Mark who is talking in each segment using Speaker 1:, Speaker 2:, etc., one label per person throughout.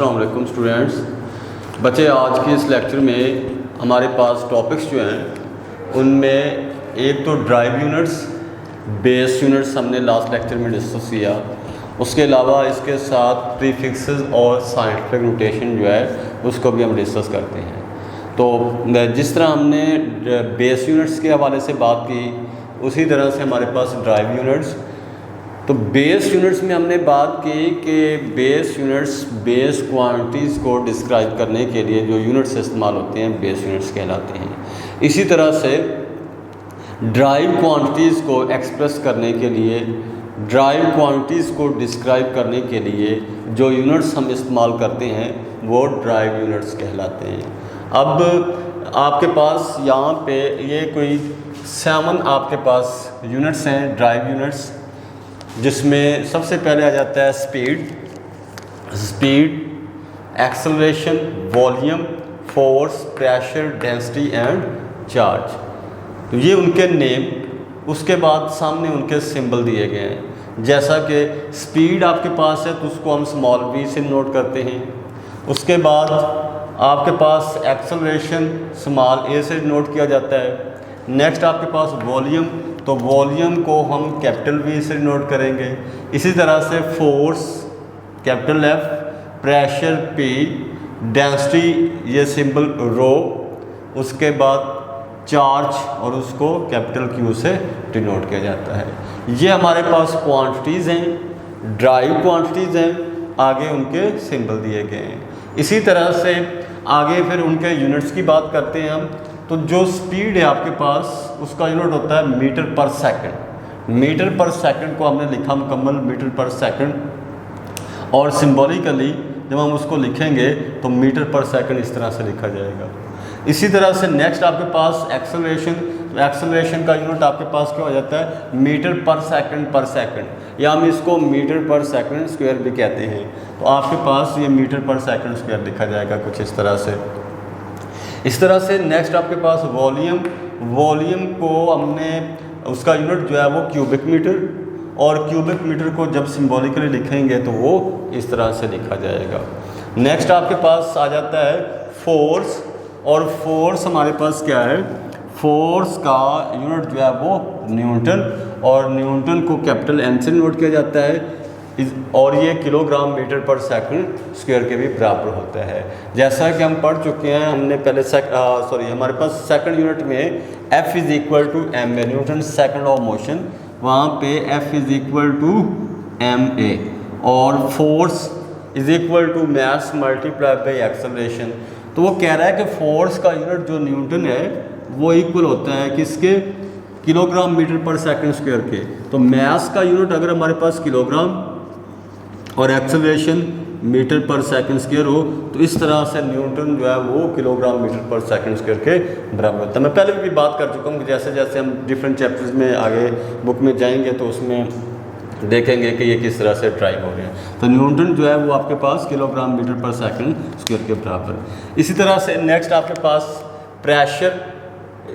Speaker 1: अस्सलाम वालेकुम स्टूडेंट्स। बच्चे, आज के इस लेक्चर में हमारे पास टॉपिक्स जो हैं उनमें एक तो ड्राइव यूनिट्स, बेस यूनिट्स हमने लास्ट लेक्चर में डिस्कस किया। उसके अलावा इसके साथ प्रीफिक्सेस और साइंटिफिक नोटेशन जो है उसको भी हम डिस्कस करते हैं। तो जिस तरह हमने बेस यूनिट्स के हवाले से बात की, उसी तरह से हमारे पास ड्राइव यूनिट्स। तो बेस यूनिट्स में हमने बात की कि बेस यूनिट्स बेस क्वांटिटीज़ को डिस्क्राइब करने के लिए जो यूनिट्स इस्तेमाल होते हैं बेस यूनिट्स कहलाते हैं। इसी तरह से ड्राइव क्वांटिटीज़ को एक्सप्रेस करने के लिए, ड्राइव क्वांटिटीज़ को डिस्क्राइब करने के लिए जो यूनिट्स हम इस्तेमाल करते हैं वो ड्राइव यूनिट्स कहलाते हैं। अब आपके पास यहाँ पे ये कोई 7 आपके पास यूनिट्स हैं, ड्राइव यूनिट्स, जिसमें सबसे पहले आ जाता है speed, acceleration, volume, force, pressure, density and charge. तो ये उनके नेम, उसके बाद सामने उनके सिंबल दिए गए हैं। जैसा कि स्पीड आपके पास है तो उसको हम स्मॉल v से नोट करते हैं। उसके बाद आपके पास एक्सेलरेशन स्मॉल a से नोट किया जाता है। नेक्स्ट आपके पास वॉल्यूम, तो वॉल्यूम को हम कैपिटल V से नोट करेंगे। इसी तरह से force capital F, pressure P, density ये सिंबल रो, उसके बाद चार्ज और उसको कैपिटल Q से डिनोट किया जाता है। ये हमारे पास क्वांटिटीज़ हैं, ड्राइव क्वांटिटीज़ हैं, आगे उनके सिंबल दिए गए हैं। इसी तरह से आगे फिर उनके यूनिट्स की बात करते हैं हम। तो जो स्पीड है आपके पास उसका यूनिट होता है मीटर पर सेकंड। मीटर पर सेकंड को हमने लिखा मुकम्मल मीटर पर सेकंड, और सिंबॉलिकली जब हम उसको लिखेंगे तो मीटर पर सेकंड इस तरह से लिखा जाएगा। इसी तरह से नेक्स्ट आपके पास एक्सेलरेशन, तो एक्सेलरेशन का यूनिट आपके पास क्या हो जाता है मीटर पर सेकंड, या हम इसको मीटर पर सेकंड स्क्वायर भी कहते हैं। तो आपके पास ये मीटर पर सेकंड स्क्वायर लिखा जाएगा कुछ इस तरह से। इस तरह से नेक्स्ट आपके पास वॉल्यूम को हमने उसका यूनिट जो है वो क्यूबिक मीटर, और क्यूबिक मीटर को जब सिंबॉलिकली लिखेंगे तो वो इस तरह से लिखा जाएगा। नेक्स्ट आपके पास आ जाता है फोर्स, और फोर्स हमारे पास क्या है, फोर्स का यूनिट जो है वो न्यूटन, और न्यूटन को कैपिटल N से नोट किया जाता है, और ये किलोग्राम मीटर पर सेकंड स्क्वायर के भी बराबर होता है। जैसा कि हम पढ़ चुके हैं, हमने पहले हमारे पास सेकंड यूनिट में F is equal to M A, Newton second of motion, वहाँ पे F is equal to ma, और force is equal to mass multiply by acceleration. तो वो कह रहा है कि फोर्स का यूनिट जो न्यूटन है वो इक्वल होता है किसके, किलोग्राम मीटर पर सेकंड स्क्वायर के। तो मास का यूनिट अगर हमारे पास किलोग्राम और एक्सेलरेशन मीटर पर सेकंड स्क्वायर हो तो इस तरह से न्यूटन जो है वो किलोग्राम मीटर पर सेकंड स्क्वायर के बराबर होता है। मैं पहले भी बात कर चुका हूँ कि जैसे जैसे हम डिफरेंट चैप्टर्स में आगे बुक में जाएंगे तो उसमें देखेंगे कि ये किस तरह से ड्राइव हो रहे हैं। तो न्यूटन जो है वो आपके पास किलोग्राम मीटर पर सेकंड स्क्वायर के बराबर। इसी तरह से नेक्स्ट आपके पास प्रेशर,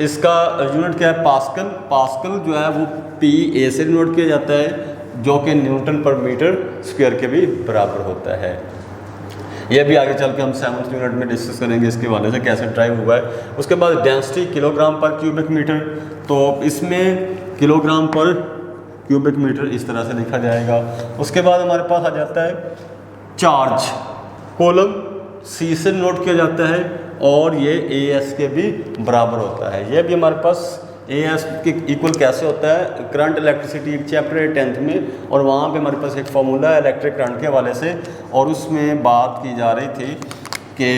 Speaker 1: इसका यूनिट क्या है पास्कल। पास्कल जो है वो PA से नोट किया जाता है, जो कि न्यूटन पर मीटर स्क्वायर के भी बराबर होता है। यह भी आगे चल के हम 7th यूनिट में डिस्कस करेंगे इसके हवाले से कैसे ड्राइव हुआ है। उसके बाद डेंसिटी किलोग्राम पर क्यूबिक मीटर, तो इसमें किलोग्राम पर क्यूबिक मीटर इस तरह से लिखा जाएगा। उसके बाद हमारे पास आ जाता है चार्ज, कोलम C से नोट किया जाता है, और ये AS के भी बराबर होता है। ये भी हमारे पास AS के इक्वल कैसे होता है, करंट इलेक्ट्रिसिटी एक चैप्टर है 10th में, और वहाँ पे हमारे पास एक फार्मूला है इलेक्ट्रिक करंट के हवाले से, और उसमें बात की जा रही थी कि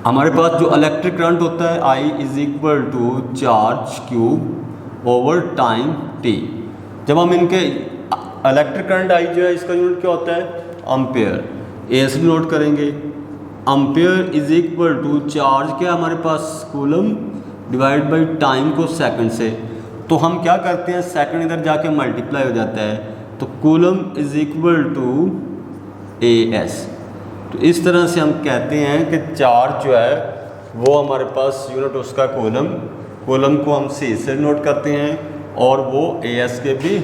Speaker 1: हमारे पास जो इलेक्ट्रिक करंट होता है I is equal to charge cube over time T। जब हम इनके इलेक्ट्रिक करंट I जो है इसका यूनिट क्या होता है एम्पेयर, AS भी नोट करेंगे। Ampere is equal to charge क्या हमारे पास कूलम डिवाइड बाई टाइम को सेकंड से, तो हम क्या करते हैं सेकंड इधर जाके मल्टीप्लाई हो जाता है, तो coulomb is equal to AS। तो इस तरह से हम कहते हैं कि चार्ज जो है वो हमारे पास यूनिट उसका कूलम को हम C से नोट करते हैं, और वो AS के भी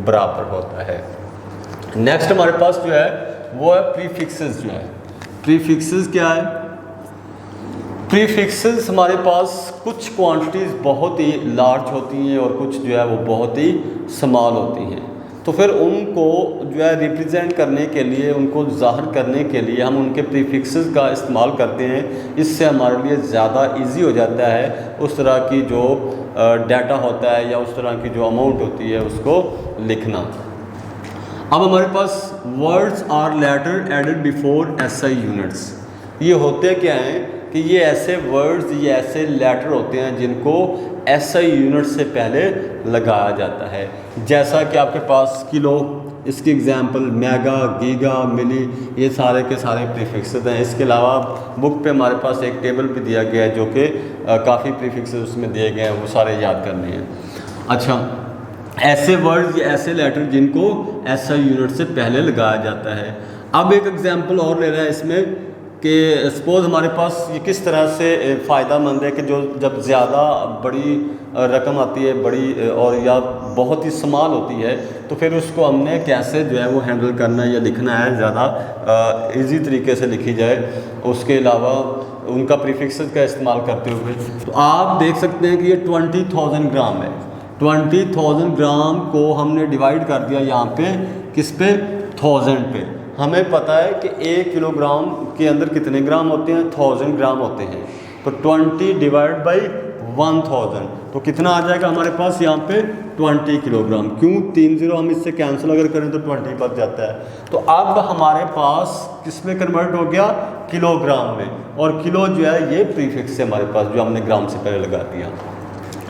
Speaker 1: बराबर होता है। नेक्स्ट हमारे पास जो है वो है प्रीफिक्सेस जो है। प्रीफिक्सेस क्या है? प्रीफिक्सेस हमारे पास कुछ क्वांटिटीज़ बहुत ही लार्ज होती हैं और कुछ जो है वो बहुत ही स्मॉल होती हैं। तो फिर उनको जो है रिप्रेजेंट करने के लिए, उनको ज़ाहिर करने के लिए हम उनके प्रीफिक्सेस का इस्तेमाल करते हैं। इससे हमारे लिए ज़्यादा इजी हो जाता है उस तरह की जो डाटा होता है या उस तरह की जो अमाउंट होती है उसको लिखना। अब हमारे पास words or letter added before SI units. ये होते क्या हैं कि ये ऐसे वर्ड्स, ये ऐसे लेटर होते हैं जिनको एसआई यूनिट से पहले लगाया जाता है। जैसा कि आपके पास किलो, इसकी एग्जांपल मेगा, गीगा, मिली, ये सारे के सारे प्रीफिक्सेस हैं। इसके अलावा बुक पे हमारे पास एक टेबल भी दिया गया है जो कि काफ़ी प्रीफिक्सेस उसमें दिए गए हैं, वो सारे याद करने हैं। अच्छा, ऐसे वर्ड्स या ऐसे लेटर जिनको एसआई यूनिट से पहले लगाया जाता है। अब एक एग्जांपल और ले रहा है इसमें कि सपोज़ हमारे पास ये किस तरह से फ़ायदा मंद है कि जो जब ज़्यादा बड़ी रकम आती है, बड़ी और या बहुत ही स्मॉल होती है, तो फिर उसको हमने कैसे जो है वो हैंडल करना है या लिखना है ज़्यादा इजी तरीके से लिखी जाए। उसके अलावा उनका प्रीफिक्सेस का इस्तेमाल करते हुए तो आप देख सकते हैं कि ये 20,000 ग्राम है। 20,000 ग्राम को हमने डिवाइड कर दिया यहाँ पे किस पे? 1000 पे। हमें पता है कि 1 किलोग्राम के अंदर कितने ग्राम होते हैं? 1000 ग्राम होते हैं। तो 20 डिवाइड बाई 1000 तो कितना आ जाएगा हमारे पास यहाँ पे? 20 किलोग्राम। क्यों? 3 0 हम इससे कैंसिल अगर करें तो 20 बच जाता है। तो अब हमारे पास किस में कन्वर्ट हो गया? किलोग्राम में। और किलो जो है ये प्रीफिक्स है हमारे पास, जो हमने ग्राम से पहले लगा दिया।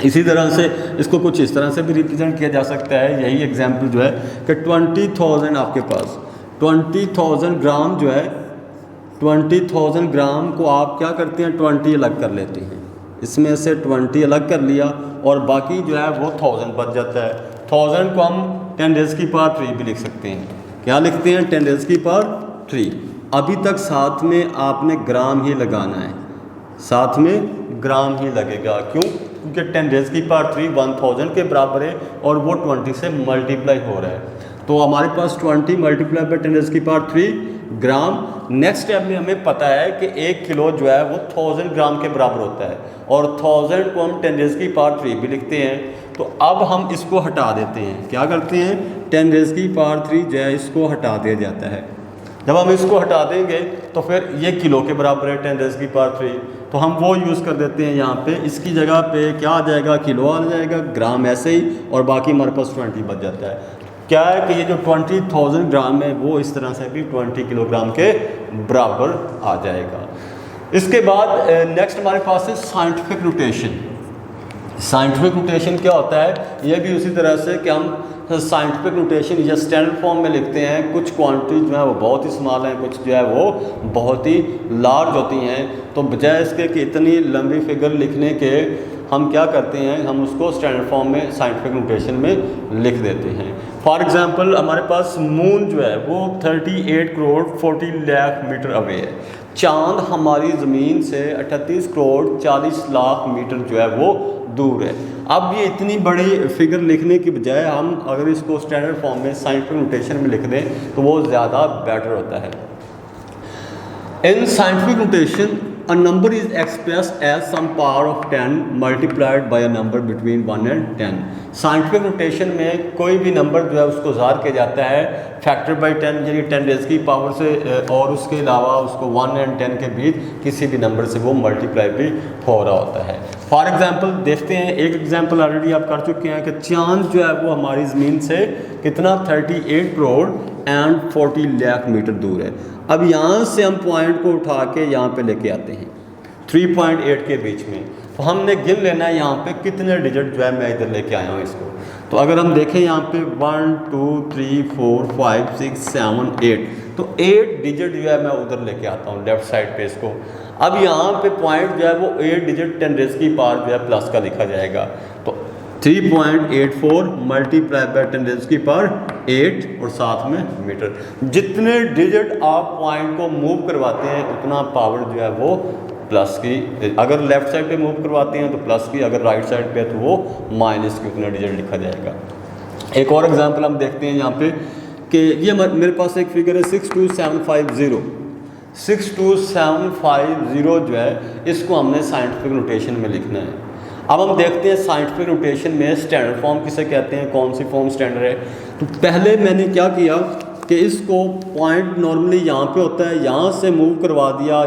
Speaker 1: इसी तरह से इसको कुछ इस तरह से भी रिप्रेजेंट किया जा सकता है। यही एग्जाम्पल जो है कि 20,000 आपके पास 20,000 ग्राम जो है, 20,000 ग्राम को आप क्या करते हैं? 20 अलग कर लेते हैं। इसमें से 20 अलग कर लिया और बाकी जो है वो 1000 बच जाता है। 1000 को हम 10 रेज़ की पावर 3 भी लिख सकते हैं। क्या लिखते हैं? 10 रेज़ की पावर 3। अभी तक साथ में आपने ग्राम ही लगाना है, साथ में ग्राम ही लगेगा। क्यों? क्योंकि 10 रेज़ की पावर 3 1000 के बराबर है और वो 20 से मल्टीप्लाई हो रहा है। तो हमारे पास 20 मल्टीप्लाई बाई 10 रेज़ की पावर 3 ग्राम। नेक्स्ट स्टेप में हमें पता है कि 1 किलो जो है वो 1000 ग्राम के बराबर होता है और 1000 को हम 10 रेज़ की पावर 3 भी लिखते हैं। तो अब हम इसको हटा देते हैं। क्या करते हैं? 10 रेज़ की पावर 3 जो है इसको हटा दिया जाता है। जब हम इसको हटा देंगे तो फिर ये किलो के बराबर है 10 रेज़ की पावर 3, तो हम वो यूज़ कर देते हैं यहाँ पे। इसकी जगह पे क्या आ जाएगा? किलो आ जाएगा, ग्राम ऐसे ही, और बाकी हमारे पास 20 बच जाता है। क्या है कि ये जो 20,000 ग्राम है वो इस तरह से भी 20 किलोग्राम के बराबर आ जाएगा। इसके बाद नेक्स्ट हमारे पास है साइंटिफिक नोटेशन। साइंटिफिक नोटेशन क्या होता है? ये भी उसी तरह से कि हम साइंटिफिक नोटेशन या स्टैंडर्ड फॉर्म में लिखते हैं। कुछ क्वांटिटी जो है वो बहुत ही स्मॉल हैं, कुछ जो है वो बहुत ही लार्ज होती हैं। तो बजाय इसके कि इतनी लंबी फिगर लिखने के हम क्या करते हैं? हम उसको स्टैंडर्ड फॉर्म में साइंटिफिक नोटेशन में लिख देते हैं। फॉर एग्जांपल हमारे पास मून जो है वो 38 करोड़ 40 लाख मीटर अवे है। चांद हमारी ज़मीन से 38 करोड़ 40 लाख मीटर जो है वो दूर है। अब ये इतनी बड़ी फिगर लिखने की बजाय हम अगर इसको स्टैंडर्ड फॉर्म में साइंटिफिक नोटेशन में लिख दें तो वो ज़्यादा बेटर होता है। In scientific notation a number is expressed as some power of 10 multiplied by a number between 1 and 10। Scientific notation में कोई भी नंबर जो है उसको ज़ाहिर किया जाता है फैक्टर बाई 10, यानी 10 रेज़ की पावर से, और उसके अलावा उसको 1 और 10 के बीच किसी भी नंबर से वो मल्टीप्लाई भी हो रहा होता है। फॉर एग्जांपल देखते हैं, एक एग्जांपल ऑलरेडी आप कर चुके हैं कि चांद जो है वो हमारी ज़मीन से कितना 38 करोड़ एंड 40 लाख मीटर दूर है। अब यहाँ से हम पॉइंट को उठा के यहाँ पे लेके आते हैं 3.8 के बीच में, तो हमने गिन लेना है यहाँ पे कितने डिजिट जो है मैं इधर लेके आया हूँ इसको। तो अगर हम देखें यहाँ पे 1 2 3 4 5 6 7 8, तो 8 डिजिट जो है मैं उधर लेके आता हूँ लेफ्ट साइड पे इसको। अब यहाँ पे पॉइंट जो है वो 8 डिजिट 10 रेज़ की पावर जो है प्लस का लिखा जाएगा। तो 3.84 मल्टीप्लाई बाय 10 रेज़ की पावर 8 और साथ में मीटर। जितने डिजिट आप पॉइंट को मूव करवाते हैं उतना पावर जो है वो प्लस की, अगर लेफ्ट साइड पे मूव करवाते हैं तो प्लस की, अगर राइट साइड पे तो वो माइनस की उतना डिजिट लिखा जाएगा। एक और एग्जांपल हम देखते हैं यहाँ पे कि ये मेरे पास एक फिगर है 62750। 62750 जो है इसको हमने साइंटिफिक नोटेशन में लिखना है। अब हम देखते हैं साइंटिफिक नोटेशन में स्टैंडर्ड फॉर्म किसे कहते हैं, कौन सी फॉर्म स्टैंडर्ड है। तो पहले मैंने क्या किया कि इसको पॉइंट नॉर्मली यहाँ पे होता है, यहाँ से मूव करवा दिया,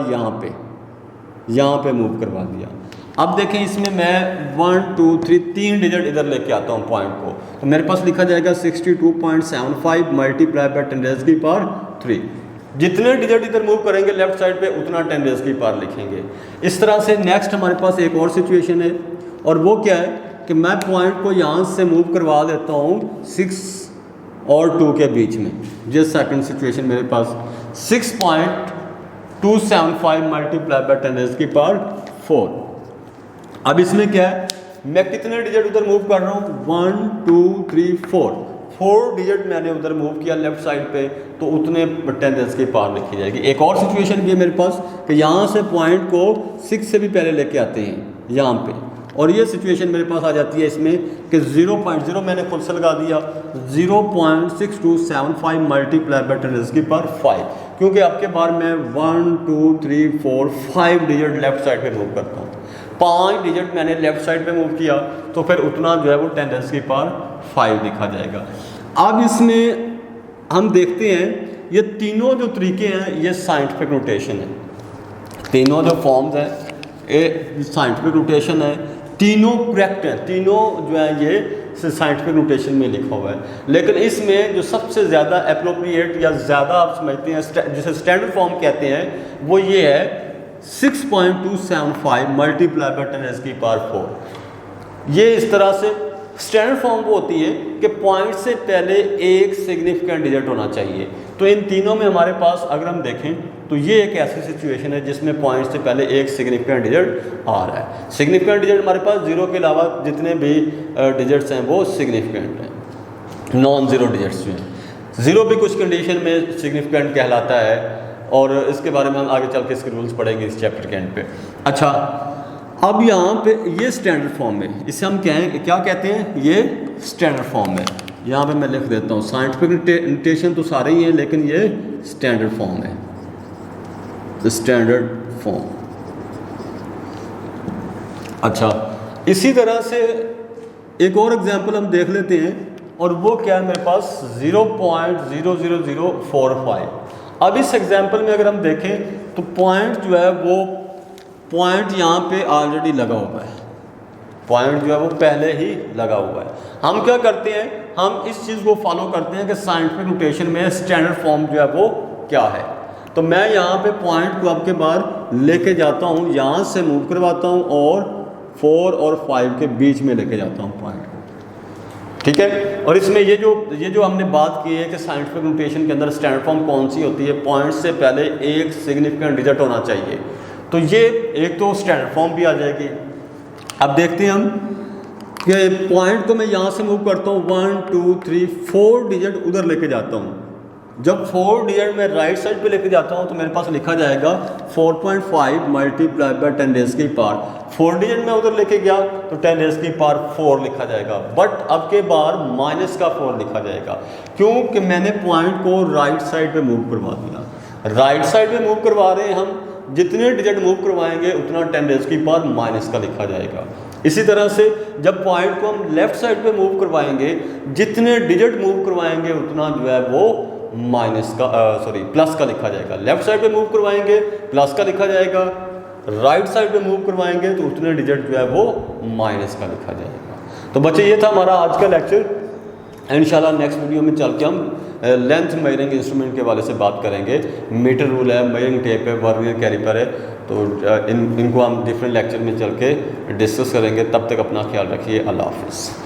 Speaker 1: यहाँ पे मूव करवा दिया। अब देखें इसमें मैं 1 2 3 3 डिजिट इधर लेके आता हूँ पॉइंट को, तो मेरे पास लिखा जाएगा 62.75 मल्टीप्लाई बाय 10⁻³ जितने डिजिट इधर मूव करेंगे लेफ्ट साइड पे उतना 10⁻³ लिखेंगे। इस तरह से नेक्स्ट हमारे पास एक और सिचुएशन है, और वो क्या है कि मैं पॉइंट को यहाँ से मूव करवा देता हूँ 6 और 2 के बीच में। ये सेकंड सिचुएशन मेरे पास 6.275 मल्टीप्लाई बाय 10⁻⁴। अब इसमें क्या है, मैं कितने डिजिट उधर मूव कर रहा हूँ, 1 2 3 4 डिजिट मैंने उधर मूव किया लेफ्ट साइड पे, तो उतने 10⁻³ लिखी जाएगी। एक और सिचुएशन भी है मेरे पास कि यहाँ से पॉइंट को 6 से भी पहले लेके आते हैं यहाँ पे, और ये सिचुएशन मेरे पास आ जाती है इसमें कि 0.0 मैंने खुद से लगा दिया, 0.6275 मल्टीप्लाई बाय 10⁵, क्योंकि आपके बार मैं 1 2 3 4 5 डिजिट लेफ्ट साइड पे मूव करता हूँ। 5 डिजिट मैंने लेफ्ट साइड पे मूव किया, तो फिर उतना जो है वो 10⁵ लिखा जाएगा। अब इसमें हम देखते हैं ये तीनों जो तरीके हैं ये साइंटिफिक नोटेशन है, तीनों जो फॉर्म्स हैं ये साइंटिफिक नोटेशन है, तीनों करेक्ट हैं, तीनों जो है ये साइंटिफिक नोटेशन में लिखा हुआ है। लेकिन इसमें जो सबसे ज़्यादा एप्रोप्रिएट या ज़्यादा आप समझते हैं जिसे स्टैंडर्ड फॉर्म कहते हैं वो ये है 6.275 मल्टीप्लाई बाय 10⁻⁴। ये इस तरह से स्टैंडर्ड फॉर्म वो होती है कि पॉइंट से पहले एक सिग्निफिकेंट डिजिट होना चाहिए। तो इन तीनों में हमारे पास अगर हम देखें तो ये एक ऐसी सिचुएशन है जिसमें पॉइंट से पहले एक सिग्निफिकेंट डिजिट आ रहा है। सिग्निफिकेंट डिजिट हमारे पास 0 के अलावा जितने भी डिजिट्स हैं वो सिग्निफिकेंट हैं, नॉन ज़ीरो डिजिट्स जो हैं। 0 भी कुछ कंडीशन में सिग्निफिकेंट कहलाता है, और इसके बारे में हम आगे चल के इसके रूल्स पढ़ेंगे इस चैप्टर के एंड पे। अच्छा, अब यहाँ पे ये स्टैंडर्ड फॉर्म है, इसे हम क्या कहते हैं, ये स्टैंडर्ड फॉर्म है। यहाँ पे मैं लिख देता हूँ, साइंटिफिक नोटेशन तो सारे ही हैं लेकिन ये स्टैंडर्ड फॉर्म है, स्टैंडर्ड फॉर्म। अच्छा, इसी तरह से एक और एग्जांपल हम देख लेते हैं, और वो क्या है मेरे पास 0.00045। अब इस एग्जांपल में अगर हम देखें तो पॉइंट जो है वो पॉइंट यहाँ पे ऑलरेडी लगा हुआ है, पॉइंट जो है वो पहले ही लगा हुआ है। हम क्या करते हैं, हम इस चीज़ को फॉलो करते हैं कि साइंटिफिक नोटेशन में स्टैंडर्ड फॉर्म जो है वो क्या है। तो मैं यहाँ पे पॉइंट को आपके बार लेके जाता हूँ, यहाँ से मूव करवाता हूँ और 4 और 5 के बीच में लेके जाता हूँ पॉइंट को, ठीक है। और इसमें ये जो हमने बात की है कि साइंटिफिक नोटेशन के अंदर स्टैंडर्ड फॉर्म कौन सी होती है, पॉइंट से पहले एक सिग्निफिकेंट डिजिट होना चाहिए, तो ये एक तो स्टैंडर्ड फॉर्म भी आ जाएगी। अब देखते हैं हम कि पॉइंट को मैं यहाँ से मूव करता हूँ 1 2 3 4 डिजिट उधर लेके जाता हूँ। जब 4 डिजिट मैं राइट साइड पे लेके जाता हूँ तो मेरे पास लिखा जाएगा 4.5 मल्टीप्लाई बाय 10⁻⁴। 4 डिजिट मैं उधर लेके गया तो 10⁻⁴ लिखा जाएगा, बट अब के बार -4 लिखा जाएगा, क्योंकि मैंने पॉइंट को राइट साइड पे मूव करवा दिया। राइट साइड पे मूव करवा रहे हैं हम, जितने डिजिट मूव करवाएंगे उतना 10⁻⁻ का लिखा जाएगा। इसी तरह से जब पॉइंट को हम लेफ्ट साइड पे मूव करवाएंगे, जितने डिजिट मूव करवाएंगे उतना जो है वो प्लस का लिखा जाएगा। लेफ्ट साइड पे मूव करवाएंगे प्लस का लिखा जाएगा, राइट साइड पे मूव करवाएंगे तो उतने डिजिट जो है वो माइनस का लिखा जाएगा। तो बच्चे ये था हमारा आज का लेक्चर। इंशाल्लाह नेक्स्ट वीडियो में चल के हम लेंथ मेजरिंग इंस्ट्रूमेंट के वाले से बात करेंगे। मीटर रूल है, मेजरिंग टेप है, वर्नियर कैलिपर है, तो इनको हम डिफरेंट लेक्चर में चल के डिस्कस करेंगे। तब तक अपना ख्याल रखिए। अल्लाह हाफिज़।